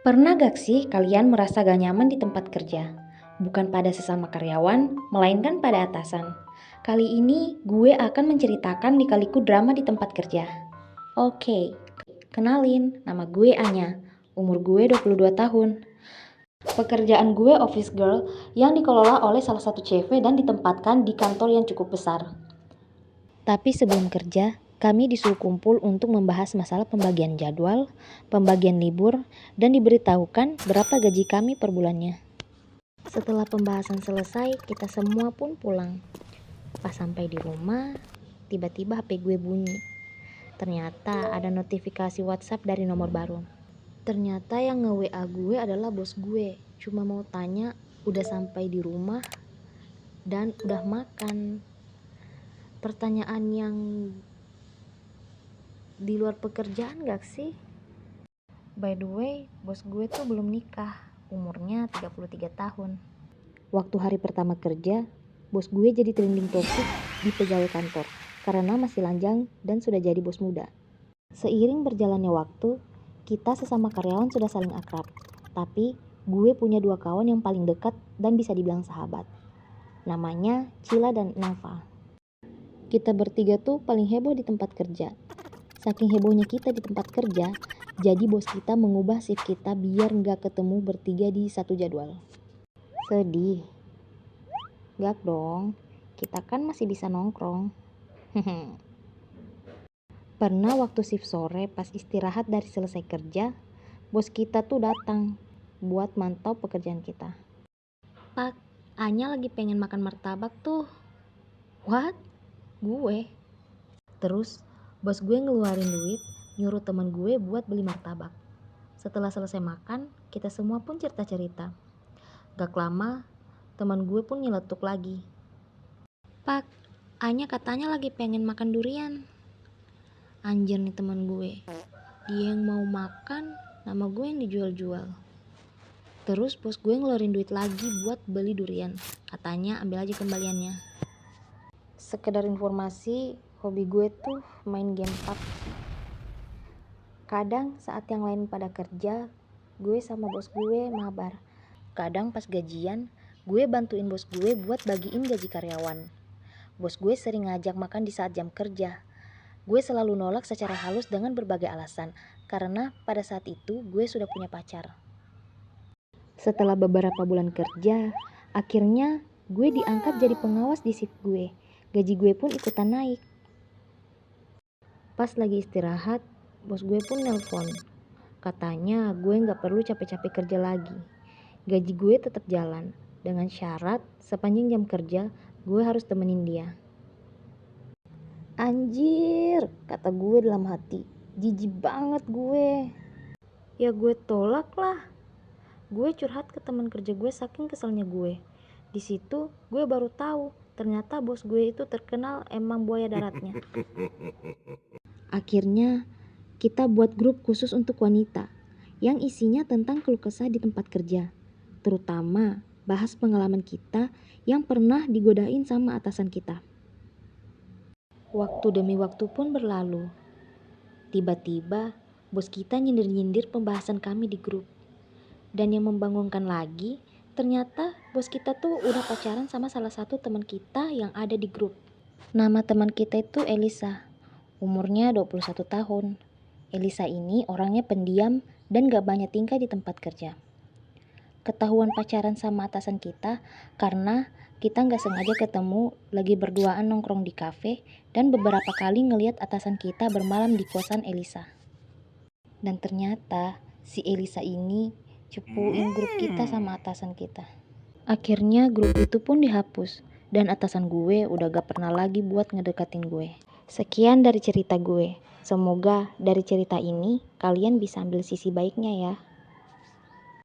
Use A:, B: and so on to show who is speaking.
A: Pernah gak sih kalian merasa gak nyaman di tempat kerja? Bukan pada sesama karyawan, melainkan pada atasan. Kali ini gue akan menceritakan lika-liku drama di tempat kerja. Oke, kenalin, nama gue Anya, umur gue 22 tahun. Pekerjaan gue office girl yang dikelola oleh salah satu CV dan ditempatkan di kantor yang cukup besar. Tapi sebelum kerja, kami disuruh kumpul untuk membahas masalah pembagian jadwal, pembagian libur, dan diberitahukan berapa gaji kami per bulannya. Setelah pembahasan selesai, kita semua pun pulang. Pas sampai di rumah, tiba-tiba HP gue bunyi. Ternyata ada notifikasi WhatsApp dari nomor baru. Ternyata yang nge-WA gue adalah bos gue. Cuma mau tanya, udah sampai di rumah dan udah makan. Pertanyaan yang di luar pekerjaan gak sih? By the way, bos gue tuh belum nikah, umurnya 33 tahun. Waktu hari pertama kerja, bos gue jadi trending topik di pegawai kantor karena masih lanjang dan sudah jadi bos muda. Seiring berjalannya waktu, kita sesama karyawan sudah saling akrab. Tapi gue punya dua kawan yang paling dekat dan bisa dibilang sahabat. Namanya Cila dan Nova. Kita bertiga tuh paling heboh di tempat kerja. Saking hebohnya kita di tempat kerja, jadi bos kita mengubah shift kita biar nggak ketemu bertiga di satu jadwal. Sedih? Gak dong, kita kan masih bisa nongkrong. Pernah waktu shift sore pas istirahat dari selesai kerja, bos kita tuh datang buat mantau pekerjaan kita. Pak, Anya lagi pengen makan martabak tuh. What? Gue? Terus bos gue ngeluarin duit, nyuruh teman gue buat beli martabak. Setelah selesai makan, kita semua pun cerita-cerita. Gak lama, teman gue pun nyeletuk lagi. Pak, Anya katanya lagi pengen makan durian. Anjir nih teman gue. Dia yang mau makan, nama gue yang dijual-jual. Terus bos gue ngeluarin duit lagi buat beli durian. Katanya ambil aja kembaliannya. Sekedar informasi, hobi gue tuh main game PUBG. Kadang saat yang lain pada kerja, gue sama bos gue mabar. Kadang pas gajian, gue bantuin bos gue buat bagiin gaji karyawan. Bos gue sering ngajak makan di saat jam kerja. Gue selalu nolak secara halus dengan berbagai alasan, karena pada saat itu gue sudah punya pacar. Setelah beberapa bulan kerja, akhirnya gue diangkat jadi pengawas di shift gue. Gaji gue pun ikutan naik. Pas lagi istirahat, bos gue pun nelpon. Katanya gue gak perlu capek-capek kerja lagi. Gaji gue tetap jalan, dengan syarat sepanjang jam kerja gue harus temenin dia. Anjir, kata gue dalam hati. Jijik banget gue. Ya gue tolak lah. Gue curhat ke teman kerja gue saking keselnya gue. Di situ gue baru tahu ternyata bos gue itu terkenal emang buaya daratnya. Akhirnya kita buat grup khusus untuk wanita yang isinya tentang keluh kesah di tempat kerja, terutama bahas pengalaman kita yang pernah digodain sama atasan kita. Waktu demi waktu pun berlalu. Tiba-tiba bos kita nyindir-nyindir pembahasan kami di grup. Dan yang membangunkan lagi, ternyata bos kita tuh udah pacaran sama salah satu teman kita yang ada di grup. Nama teman kita itu Elisa, umurnya 21 tahun. Elisa ini orangnya pendiam dan gak banyak tingkah di tempat kerja. Ketahuan pacaran sama atasan kita karena kita gak sengaja ketemu lagi berduaan nongkrong di kafe dan beberapa kali ngeliat atasan kita bermalam di kosan Elisa. Dan ternyata si Elisa ini cepuin grup kita sama atasan kita. Akhirnya grup itu pun dihapus dan atasan gue udah gak pernah lagi buat ngedekatin gue. Sekian dari cerita gue. Semoga dari cerita ini kalian bisa ambil sisi baiknya ya.